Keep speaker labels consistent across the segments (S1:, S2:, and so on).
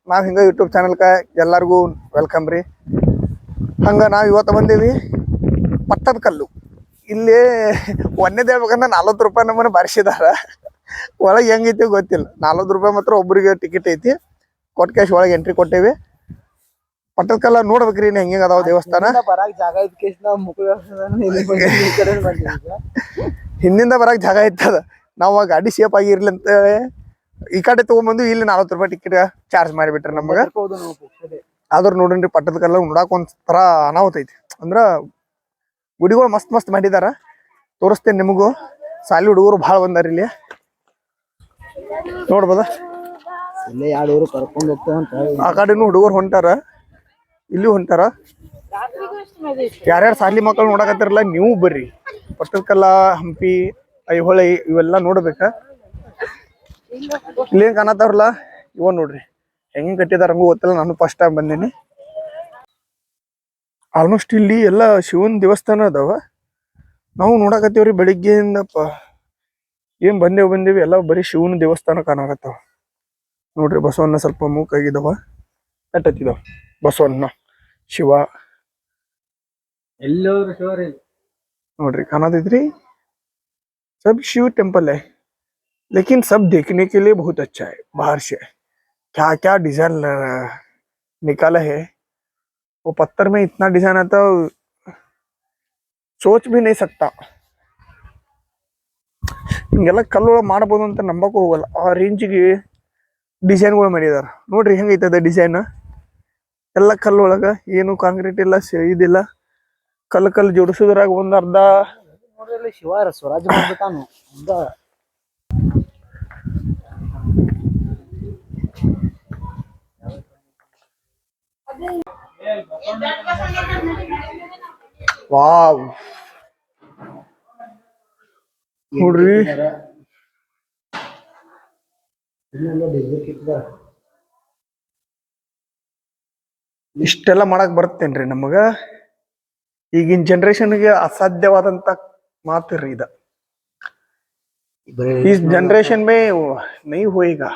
S1: ನಾವು ಹಿಂಗೆ ಯೂಟ್ಯೂಬ್ ಚಾನಲ್ಗೆ ಎಲ್ಲರಿಗೂ ವೆಲ್ಕಮ್ ರೀ. ಹಂಗೆ ನಾವು ಇವತ್ತು ಬಂದೀವಿ ಪಟ್ಟದಕಲ್ಲು. ಇಲ್ಲಿ ಒಂದೇದು ಹೇಳ್ಬೇಕಂದ್ರೆ 40 ರೂಪಾಯಿ ನಮ್ಮನ್ನು ಬಾರಿಸಿದಾರ. ಒಳಗೆ ಹೆಂಗೈತಿ ಗೊತ್ತಿಲ್ಲ. 40 ರೂಪಾಯಿ ಮಾತ್ರ ಒಬ್ಬರಿಗೆ ಟಿಕೆಟ್ ಐತಿ. ಕೊಟ್ಟು ಕ್ಯಾಶ್ ಒಳಗೆ ಎಂಟ್ರಿ ಕೊಟ್ಟೇವಿ. ಪಟ್ಟದಕಲ್ಲ ನೋಡ್ಬೇಕ್ರಿ ಇನ್ನು ಹೆಂಗೆ ಅದಾವ ದೇವಸ್ಥಾನ. ಹಿಂದಿಂದ ಬರಕ್ಕೆ ಜಾಗ ಐತದ. ನಾವು ಗಾಡಿ ಸೇಫ್ ಆಗಿರ್ಲಿ ಅಂತ ಈ ಕಡೆ ತಗೊಂಡ್ಬಂದು ಇಲ್ಲಿ 40 ರೂಪಾಯಿ ಟಿಕೆಟ್ ಚಾರ್ಜ್ ಮಾಡಿಬಿಟ್ರಿ ನಮಗೆ. ಆದ್ರೂ ನೋಡ್ರಿ ಪಟ್ಟದಕಲ್ಲ ನೋಡಾಕ ಒಂಥರ ಅನಾಹುತ ಐತಿ. ಅಂದ್ರ ಗುಡಿಗಳು ಮಸ್ತ್ ಮಸ್ತ್ ಮಾಡಿದಾರ. ತೋರಿಸ್ತೇನೆ ನಿಮಗೂ. ಸಾಲಿ ಹುಡುಗರು ಭಾಳ ಬಂದಾರ ಇಲ್ಲಿ ನೋಡ್ಬೋದ. ಆ ಕಡೆನು ಹುಡುಗರು ಹೊಂಟಾರ, ಇಲ್ಲಿ ಹೊಂಟಾರ. ಯಾರ್ಯಾರು ಸಾಲಿ ಮಕ್ಕಳು ನೋಡಕತ್ತಿರಲ್ಲ ನೀವು ಬರ್ರಿ. ಪಟ್ಟದಕಲ್ಲ, ಹಂಪಿ, ಐಹೊಳೆ ಇವೆಲ್ಲ ನೋಡ್ಬೇಕ. ಇಲ್ಲೇನ್ ಕಾಣತಾವ್ರಲ್ಲ ಇವ ನೋಡ್ರಿ ಹೆಂಗ್ ಕಟ್ಟಿದಾರ ಹಂಗೂ ಗೊತ್ತಿಲ್ಲ. ನಾನು ಫಸ್ಟ್ ಟೈಮ್ ಬಂದೀನಿ. ಆಲ್ಮೋಸ್ಟ್ ಇಲ್ಲಿ ಎಲ್ಲ ಶಿವನ್ ದೇವಸ್ಥಾನ ಅದಾವ. ನಾವು ನೋಡಕತ್ತೀವ್ರಿ ಬೆಳಿಗ್ಗೆಯಿಂದ ಏನ್ ಬಂದೇವಿ ಎಲ್ಲ ಬರೀ ಶಿವನ ದೇವಸ್ಥಾನ ಕಾಣಕತ್ತಾವ ನೋಡ್ರಿ. ಬಸವಣ್ಣ ಸ್ವಲ್ಪ ಮೂಕಾಗಿದಾವ, ಎಟ್ಟತ್ತಿದಾವ ಬಸವಣ್ಣ, ಶಿವ ಎಲ್ಲರೂ ಶಿವರಿ ನೋಡ್ರಿ ಕಾಣತೈತ್ರಿ. सब शिव टेम्पल है, लेकिन सब देखने के लिए बहुत अच्छा है. बाहर से क्या क्या डिजाइन निकाला है. वो पत्थर में इतना डिजाइन आता सोच भी नहीं सकता. ಹಿಂಗೆಲ್ಲ ಕಲ್ಲೊಳಗೆ ಮಾಡ್ಬೋದು ಅಂತ ನಂಬಕ್ಕೂ ಹೋಗಲ್ಲ. ಆ ರೇಂಜಿಗೆ ಡಿಸೈನ್ಗಳು ಮಾಡಿದಾರ ನೋಡ್ರಿ. ಹೆಂಗೈತದ ಡಿಸೈನ್ ಎಲ್ಲ ಕಲ್ಲೊಳಗ. ಏನು ಕಾಂಕ್ರೀಟ್ ಇಲ್ಲ, ಇದಿಲ್ಲ. ಕಲ್ಲು ಜೋಡಿಸೋದ್ರಾಗ ಒಂದ್ ಅರ್ಧ ಶಿವ ಸ್ವರಾಜ್ ಮಾಡ್ಬಿಟ್ಟಾನು. ವಾವ್ ನೋಡ್ರಿ ಇಷ್ಟೆಲ್ಲ ಮಾಡಕ್ ಬರ್ತೇನ್ರಿ ನಮಗ. ಈಗಿನ ಜನರೇಷನ್ಗೆ ಅಸಾಧ್ಯವಾದಂತ ಮಾತು ರೀ ಇದ. इस जनरेशन में नहीं होएगा.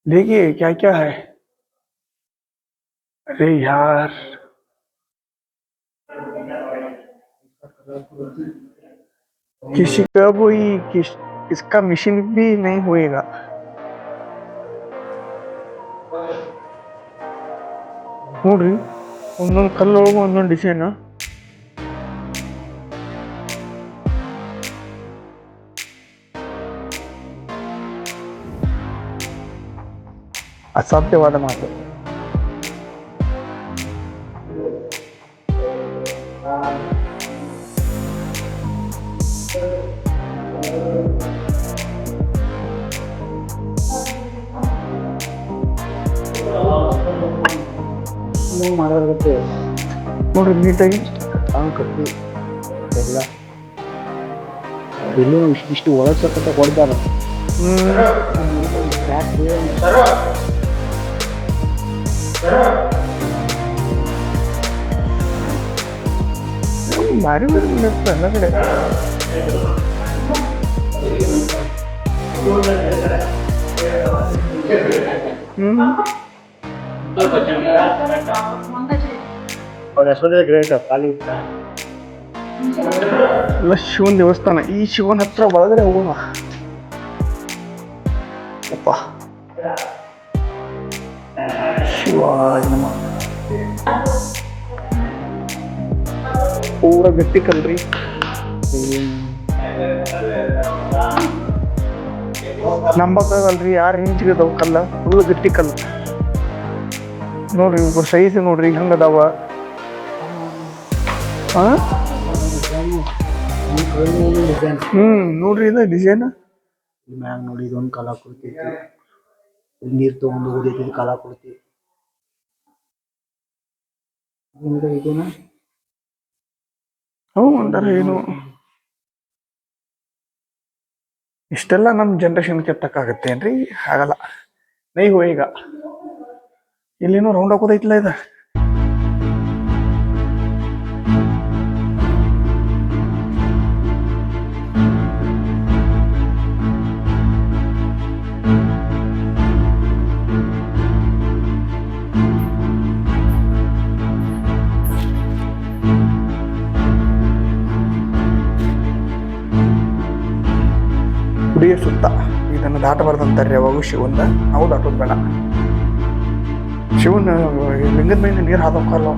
S1: देखिए क्या क्या है. अरे यार किसी का कोई इसका मिशन भी नहीं होएगा. ನೋಡ್ರಿ ಒಂದೊಂದು ಕಲ್ಲೊಳಗು ಒಂದೊಂದು ಡಿಸೈನ್. ಅಸಾಧ್ಯವಾದ ಮಾತು. ಮಾಡೋದಾಗುತ್ತೆ ನೋಡ್ರಿ ನೀಟಾಗಿ ಕಟ್ಟಿ ಎಲ್ಲ. ಎಲ್ಲೂ ಇಷ್ಟು ಒಳಗೆ ಸಕ್ಕತ್ತ ಕೊಡ್ತಾರ. ಭಾರಿ ಎಲ್ಲ ಕಡೆ. ಎಲ್ಲ ಶಿವನ್ ದೇವಸ್ಥಾನ. ಈ ಶಿವನ ಹತ್ರ ಒಳಗಡೆ ಹೋಗೋಣ. ಅಪ್ಪ ಶಿವಾಯ ನಮಃ. ಪೂರ ಗಟ್ಟಿ ಕಲ್ರಿ. ನಂಬಕ್ಕಾಗಲ್ರಿ ಯಾರ ರೇಂಜ್ಗೆ ಅದಾವ ಕಲ್ಲ. ಫುಲ್ ಗಟ್ಟಿ ಕಲ್ಲು ನೋಡ್ರಿ. ಇವ್ರ ಸೈಜ್ ನೋಡ್ರಿ ಹಂಗ ಅದಾವ. ನೋಡ್ರಿ ಇದು ಡಿಸೈನ್. ಮ್ಯಾಗ ನೋಡಿ ಇದೊಂದು ಕಲಾಕೃತಿ. ನೀರ್ ತಗೊಂಡು ಹೋಗೈತಿ ಕಲಾಕೃತಿ. ಅಂತಾರ ಏನು ಇಷ್ಟೆಲ್ಲ ನಮ್ಮ ಜನರೇಷನ್ ಕೆತ್ತಕ್ಕಾಗತ್ತೇನ್ರಿ? ಆಗಲ್ಲ. ನೈ ಹೋ ಈಗ ಇಲ್ಲೇನೋ ರೌಂಡ್ ಹಾಕೋದೈತಿಲ್ಲ ಇದು. ಗುಡಿಯ ಸುತ್ತ ಇದನ್ನು ದಾಟಬಾರ್ದಂತಾರೆ ಯಾವಾಗೂ ಶಿವನ. ನಾವು ದಾಟೋದು ಬೇಡ. ಶಿವನ ಲಿಂಗದ ಮೇಲೆ ನೀರು ಹಾಕೋಕ್ಕಲ್ಲ.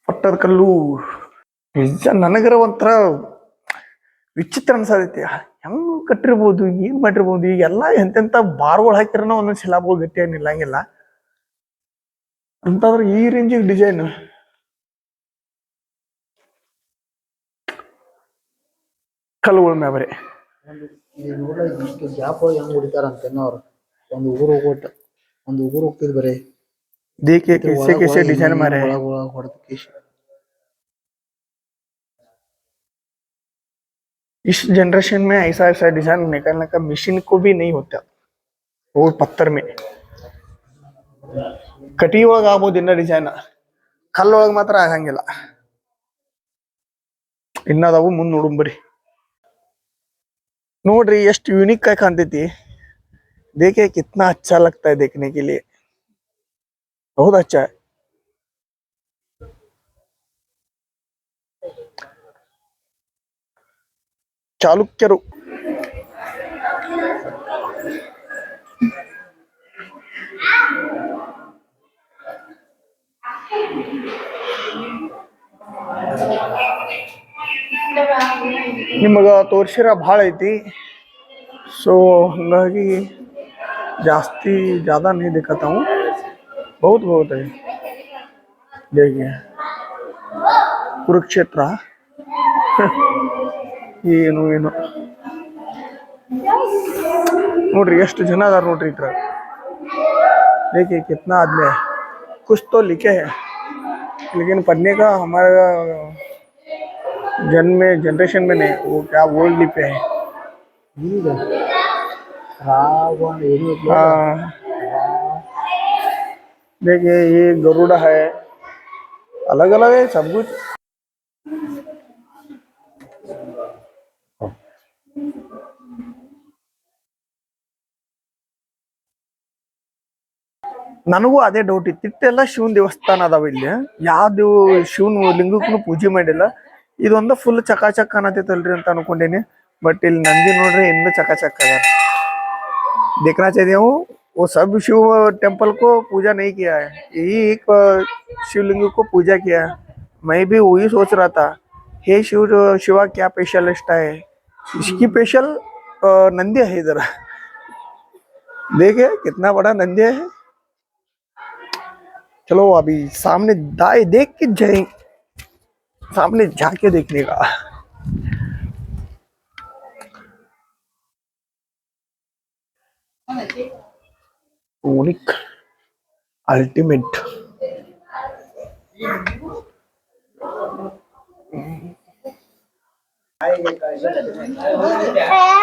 S1: ಪಟ್ಟದ ಕಲ್ಲು ನಿಜ ನನಗರ ಒಂಥರ ವಿಚಿತ್ರ ಅನ್ಸತೈತಿ. ಹೆಂಗ್ ಕಟ್ಟಿರ್ಬೋದು, ಏನ್ ಮಾಡಿರ್ಬೋದು. ಈಗೆಲ್ಲ ಎಂತೆಂತ ಬಾರ್ಗಳು ಹಾಕಿರನ ಒಂದೊಂದ್ ಶಿಲಾಗಳು ಗಟ್ಟಿಯಾಗಿ ನಿಲ್ಲಂಗಿಲ್ಲ ಅಂತಂದ್ರೆ ಈ ರೇಂಜಿಗೆ ಡಿಸೈನ್. ಕಲ್ಲುಗಳ ಮ್ಯಾಬರಿ
S2: ಇಷ್ಟು ಗ್ಯಾಪ್ ಹೆಂಗ್ ಹೊಡಿತಾರ ಅಂತೇನೋ ಅವ್ರು. ಒಂದು ಊರು ಹೋಗ್ತಿದ್ ಬರೀ
S1: ದೇಕೆ कैसे कैसे डिजाइन मारे हैं. इस जनरेशन में ऐसा ऐसा डिजाइन निकालने का मशीन को भी नहीं होता. वो पत्थर में ಕಟಿ ಒಳಗ ಆಗ್ಬೋದು ಇನ್ನ ಡಿಸೈನ್, ಕಲ್ಲೊಳಗ ಮಾತ್ರ ಆಗಂಗಿಲ್ಲ. ಇನ್ನದಾವು ಮುಂದ್ ನೋಡುಂಬರಿ. ನೋಡ್ರಿ ಎಷ್ಟು यूनिक ಆಗಿ ಕಾಣ್ತೈತಿ. देखिए कितना अच्छा लगता है देखने के लिए. बहुत अच्छा है. ಚಾಲುಕ್ಯರು ನಿಮಗ ತೋರ್ಸಿರ ಭಾಳ ಐತಿ. ಸೊ ಹಂಗಾಗಿ ಜಾಸ್ತಿ ज़्यादा नहीं दिखाता हूँ. बहुत बहुत है. देखिए ಕುರುಕ್ಷೇತ್ರ ಏನು ಏನು ನೋಡ್ರಿ ಎಷ್ಟು ಜನ ಅದಾರ ನೋಡ್ರಿ ಇದ್ರ. देखिए कितना आदमी है. कुछ तो लिखे है लेकिन पढ़ने का हमारा जनरेशन में नहीं. वो क्या वर्ल्ड लिपि है. देखिए ये गरुड़ा है. अलग अलग है सब कुछ. ನನಗೂ ಅದೇ ಡೌಟ್ ಇತ್ತು. ಇಟ್ಟೆಲ್ಲ ಶಿವನ್ ದೇವಸ್ಥಾನ ಅದಾವ ಇಲ್ಲಿ, ಯಾವ್ದು ಶಿವನ್ ಲಿಂಗಕ್ಕೂ ಪೂಜೆ ಮಾಡಿಲ್ಲ. ಇದೊಂದು ಫುಲ್ ಚಕಾಚಕ್ ಕಾಣತೈತಲ್ರಿ ಅಂತ ಅನ್ಕೊಂಡೇನಿ. ಬಟ್ ಇಲ್ಲಿ ನಂದಿ ನೋಡ್ರಿ ಇನ್ನು ಚಕಾಚಕ್ ಅದ. देखना चाहिए वो सब शिव टेम्पल को पूजा नहीं किया है, यही एक शिवलिंग को पूजा किया है. मैं भी वही सोच रहा था, हे शिवा क्या स्पेशलिस्ट है. इसकी स्पेशल नंदी है इधर. देखे कितना बड़ा नंदी है. चलो अभी सामने दाएं देख के जाए, सामने जाके देखने का. Unique ultimate.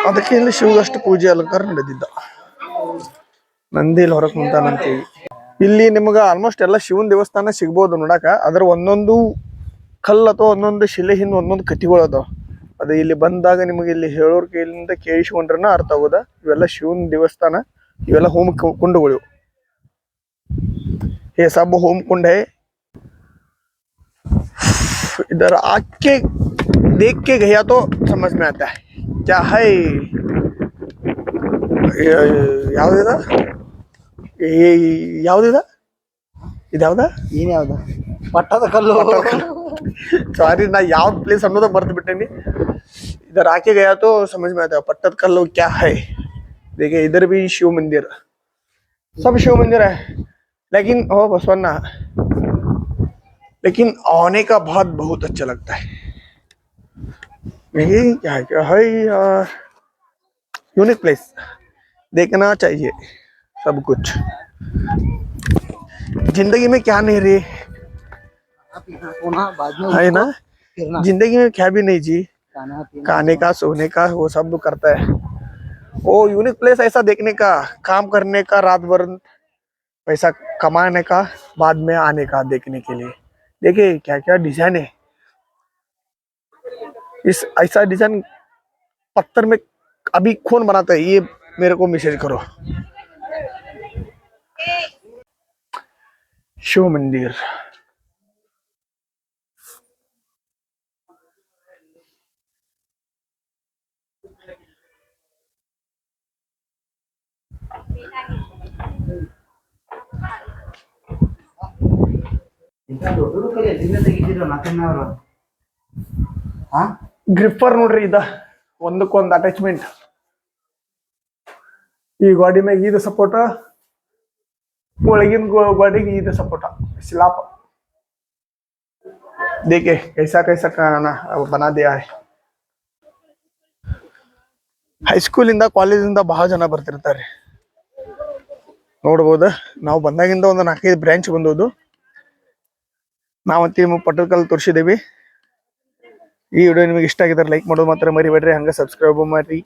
S1: ಅದಕ್ಕೆ ಇಲ್ಲಿ ಶಿವಗಷ್ಟು ಪೂಜೆ ಅಲಂಕಾರ ನಡೆದಿದ್ದ. ನಂದಿ ಇಲ್ಲಿ ಹೊರಗೆ ಕುಂತಾನಂತೀವಿ. ಇಲ್ಲಿ ನಿಮ್ಗೆ ಆಲ್ಮೋಸ್ಟ್ ಎಲ್ಲ ಶಿವನ್ ದೇವಸ್ಥಾನ ಸಿಗ್ಬೋದು ನೋಡಾಕ. ಅದ್ರ ಒಂದೊಂದು ಕಲ್ಲು ಅಥವಾ ಒಂದೊಂದು ಶಿಲೆ ಹಿಂದೆ ಒಂದೊಂದು ಕತಿಗಳು ಅದಾವ. ಅದು ಇಲ್ಲಿ ಬಂದಾಗ ನಿಮಗೆ ಇಲ್ಲಿ ಹೇಳೋರ್ ಕೈಲಿಂದ ಕೇಳಿಸ್ಕೊಂಡ್ರನ ಅರ್ಥ ಆಗೋದ. ಇವೆಲ್ಲ ಶಿವನ್ ದೇವಸ್ಥಾನ, ಇವೆಲ್ಲ ಹೋಮ ಕುಂಡಗಳು. ये सब होम कुंड है. इधर आके देख के गया तो समझ में आता है क्या है. ಯಾವ್ದಿದ ಯಾವ್ದಿದ ಇದ್ಯಾವ್ದ
S2: ಏನ್ ಯಾವ್ದ ಪಟ್ಟದ ಕಲ್ಲು.
S1: ಸಾರಿ ನಾ ಯಾವ ಪ್ಲೇಸ್ ಅನ್ನೋದ ಮರ್ತು बिटेनी. इधर आके गया तो समझ में आता है पट्टद कल्लू क्या है. देखिए इधर भी शिव मंदिर, सब शिव मंदिर है. लेकिन ओ बसवन्ना, लेकिन आने का बाद बहुत अच्छा लगता है. यही क्या है यार, यूनिक प्लेस. देखना चाहिए सब कुछ. जिंदगी में क्या नहीं रे है ना. जिंदगी में क्या भी नहीं जी. खाने का सोने का वो सब करता है. वो यूनिक प्लेस ऐसा देखने का, काम करने का, रात भर पैसा कमाने का, बाद में आने का देखने के लिए. देखिए क्या क्या डिजाइन है. इस ऐसा डिजाइन पत्थर में अभी कौन बनाता है, ये मेरे को मैसेज करो. शिव मंदिर
S2: ದೊಡ್ಡ ಕಡೆ ಎಲ್ಲಿಂದ ತೆಗಿತೀರ ನಾಲ್ಕನ್ನವರು ಹಾ
S1: ಗ್ರಿಪ್ಪರ್ ನೋಡ್ರಿ ಇದ ಒಂದಕ್ಕೊಂದು ಅಟ್ಯಾಚ್ಮೆಂಟ್ ಈ ಗಾಡಿ ಮ್ಯಾಗ ಇದು ಸಪೋರ್ಟ ಒಳಗಿನ ಗಾಡಿಗೆ ಇದು ಸಪೋರ್ಟ स्लैब देखिए कैसा कैसा बना दिया है ಹೈಸ್ಕೂಲಿಂದ ಕಾಲೇಜಿಂದ ಬಹಳ ಜನ ಬರ್ತಿರ್ತಾರೆ ನೋಡ್ಬೋದು ನಾವು ಬಂದಾಗಿಂದ ಒಂದು 4-5 ಬ್ರಾಂಚ್ ಬಂದೋದು ನಾವಂತ ನಿಮಗೆ ಪಟ್ಟದಕಲ್ಲು ತೋರಿಸಿದ್ದೀವಿ ಈ ವಿಡಿಯೋ ನಿಮಗೆ ಇಷ್ಟ ಆಗಿದ್ರೆ ಲೈಕ್ ಮಾಡೋದು ಮಾತ್ರ ಮರಿಬೇಡ್ರಿ ಹಂಗೆ ಸಬ್ಸ್ಕ್ರೈಬ್ ಮಾಡ್ರಿ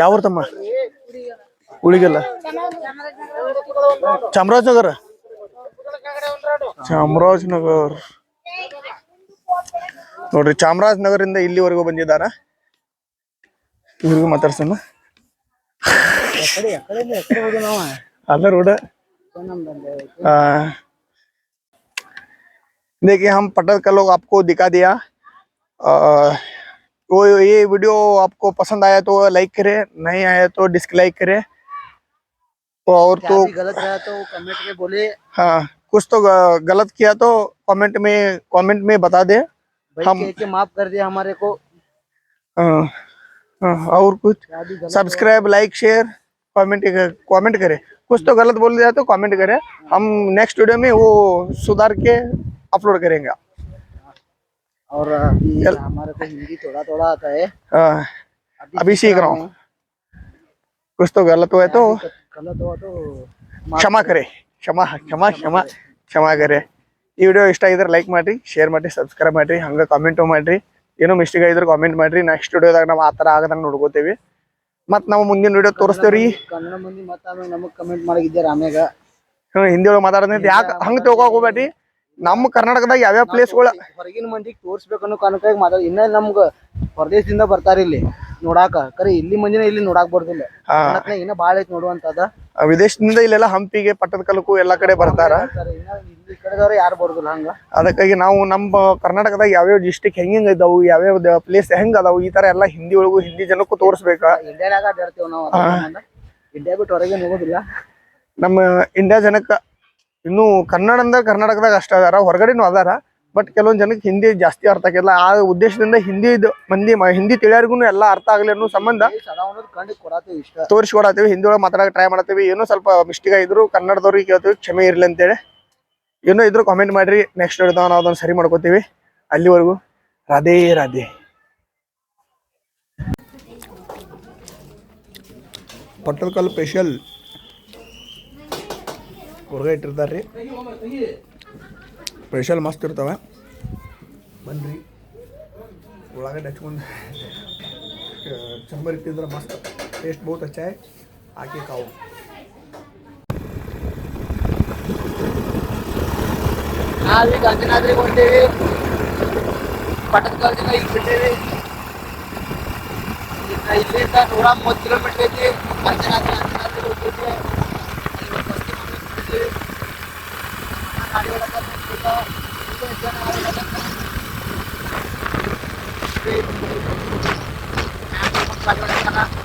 S1: ಯಾವ ತಮ್ಮ ಉಳಿಗೆಲ್ಲ ಚಾಮರಾಜನಗರ ಚಾಮರಾಜನಗರ್ ನೋಡ್ರಿ ಚಾಮರಾಜನಗರಿಂದ ಇಲ್ಲಿವರೆಗೂ ಬಂದಿದ್ದಾರ ಇವ್ರಿಗೂ ಮಾತಾಡ್ಸೋಣ अदर रोड देखिए हम पटदकल्लु लोग आपको दिखा दिया वो ये वीडियो आपको पसंद आया तो लाइक करें नहीं आया तो डिसलाइक करें और तो
S2: गलत रहा तो कमेंट में बोले
S1: हाँ कुछ तो गलत किया तो कमेंट में बता दे हम
S2: के माफ कर दिया हमारे को
S1: और कुछ सब्सक्राइब लाइक शेयर कमेंट करे कुछ तो गलत बोल दिया तो कमेंट करे हम नेक्स्ट वीडियो में वो सुधार के अपलोड करेंगे
S2: और हमारे को हिंदी थोड़ा थोड़ा आता है
S1: अभी सीख रहा हूँ कुछ तो गलत हुआ तो क्षमा करे क्षमा क्षमा क्षमा क्षमा करे ಈ ವಿಡಿಯೋ ಇಷ್ಟ ಆಗಿದ್ರೆ ಲೈಕ್ ಮಾಡ್ರಿ ಶೇರ್ ಮಾಡ್ರಿ ಸಬ್ಸ್ಕ್ರೈಬ್ ಮಾಡ್ರಿ ಹಂಗೆ ಕಾಮೆಂಟು ಮಾಡ್ರಿ ಏನೋ ಮಿಸ್ಟೇಕ್ ಆಗಿದ್ರೆ ಕಾಮೆಂಟ್ ಮಾಡ್ರಿ ನೆಕ್ಸ್ಟ್ ವಿಡಿಯೋದಾಗ ನಾವು ಆ ಥರ ಆಗದಂಗೆ ನೋಡ್ಕೋತೀವಿ ಮತ್ತು ನಾವು ಮುಂದಿನ ವಿಡಿಯೋ ತೋರಿಸ್ತೇವ್ರಿ
S2: ಕನ್ನಡ ಮಂದಿ ಮತ್ತೆ ಆಮೇಲೆ ನಮಗೆ ಕಮೆಂಟ್ ಮಾಡಿದ್ದಾರೆ ಆಮ್ಯಾಗ
S1: ಹಿಂದಿ ಒಳಗೆ ಮಾತಾಡೋದ್ ಯಾಕೆ ಹಂಗೆ ತಿಳ್ಕೊಕ್ ಹೋಗ್ಬೇಡ್ರಿ ನಮ್ಮ ಕರ್ನಾಟಕದಾಗ ಯಾವ್ಯಾವ ಪ್ಲೇಸ್ಗಳು
S2: ಹೊರಗಿನ ಮಂದಿಗೆ ತೋರಿಸ್ಬೇಕು ಅನ್ನೋ ಕಾರಣಕ್ಕಾಗಿ ಮಾತಾಡಿ ಇನ್ನ ನಮ್ಗೆ ಹೊರದೇಶದಿಂದ ಬರ್ತಾರ ಇಲ್ಲಿ ನೋಡಾಕ ಕರೆ ಇಲ್ಲಿ ಮಂದಿನ ಇಲ್ಲಿ ನೋಡಾಕ್ ಬರ್ದಿಲ್ಲ ಇನ್ನ ಬಾಳ ಐತಿ ನೋಡುವಂತದ
S1: ವಿದೇಶದಿಂದ ಇಲ್ಲೆಲ್ಲ ಹಂಪಿಗೆ ಪಟ್ಟದಕಲ್ಲಕ್ಕೂ ಎಲ್ಲಾ ಕಡೆ ಬರ್ತಾರ
S2: ಇಲ್ಲಿ ಕಡೆದವ್ರು ಯಾರು ಬರುದಿಲ್ಲ ಹಂಗ
S1: ಅದಕ್ಕಾಗಿ ನಾವು ನಮ್ಮ ಕರ್ನಾಟಕದಾಗ ಯಾವ್ಯಾವ ಡಿಸ್ಟಿಕ್ ಹೆಂಗ್ ಇದಾವು ಯಾವ್ಯಾವ ಪ್ಲೇಸ್ ಹೆಂಗ್ ಅದಾವು ಈ ತರ ಎಲ್ಲಾ ಹಿಂದಿ ಒಳಗು ಹಿಂದಿ ಜನಕ್ಕೂ ತೋರಿಸ್ಬೇಕ
S2: ಇಂಡಿಯಾದಾಗ ಅಡ್ಡಾಡ್ತೇವ್ ನಾವು ಇಂಡಿಯಾ ಬಿಟ್ಟು ಹೊರಗೆ ಹೋಗೋದಿಲ್ಲ
S1: ನಮ್ಮ ಇಂಡಿಯಾ ಜನಕ್ಕ ಇನ್ನು ಕನ್ನಡ ಅಂದ್ರೆ ಕರ್ನಾಟಕದಾಗ ಅಷ್ಟ ಅದಾರ ಹೊರಗಡೆನೂ ಅದಾರ ಬಟ್ ಕೆಲವೊಂದ್ ಜನಕ್ಕೆ ಹಿಂದಿ ಜಾಸ್ತಿ ಅರ್ಥ ಆಗಿಲ್ಲ ಆ ಉದ್ದೇಶದಿಂದ ಹಿಂದಿ ತಿಳಿಯಾರಿಗೂ ಎಲ್ಲ ಅರ್ಥ ಆಗಲಿ ಅನ್ನೋ ಸಂಬಂಧ ತೋರಿಸ್ಕೊಡತ್ತೀವಿ ಹಿಂದಿ ಒಳಗೆ ಮಾತಾಡಕ್ಕೆ ಟ್ರೈ ಮಾಡತ್ತೀವಿ ಏನೋ ಸ್ವಲ್ಪ ಮಿಸ್ಟೇಕ್ ಆಗಿದ್ರು ಕನ್ನಡದವ್ರಿಗೆ ಕೇಳ್ತೀವಿ ಕ್ಷಮೆ ಇರ್ಲಿ ಅಂತೇಳಿ ಏನೋ ಇದ್ರು ಕಾಮೆಂಟ್ ಮಾಡ್ರಿ ನೆಕ್ಸ್ಟ್ ವಿಡಿಯೋದಾಗ ನಾವು ಅದನ್ನ ಸರಿ ಮಾಡ್ಕೋತೀವಿ ಅಲ್ಲಿವರೆಗೂ ರಾಧೇ ರಾಧೆ ಪಟ್ಟದಕಲ್ಲು ಸ್ಪೆಷಲ್ ಹೊರಗೆ ಇಟ್ಟಿರ್ತಾರ್ರಿ ಸ್ಪೆಷಲ್ ಮಸ್ತ್ ಇರ್ತಾವೆ ಬನ್ರಿ ಉಳ್ಳಾಗಡ್ಡೆ ಹಚ್ಕೊಂಡು ಚಂಬರ್ ಇಟ್ಟಿದ್ರೆ ಮಸ್ತ್ ಟೇಸ್ಟ್ ಬಹುತ್ ಅಚ್ಚಾ है आके खाओ
S2: ನಾವೀಗ ಗಾಂಧಿನಗರಿಗೆ ಹೊಂಟೇವಿ ಪಟ್ಟದಕಲ್ಲಿಂದ ಈಗ ಬಿಟ್ಟೇವಿ ಇಲ್ಲಿಂದ 130 ಕಿಲೋಮೀಟರ್ ಐತಿ ಗಾಂಧಿನಗರಿಗೆ ಹೋಗ್ತೈತಿ ಗಾಡಿ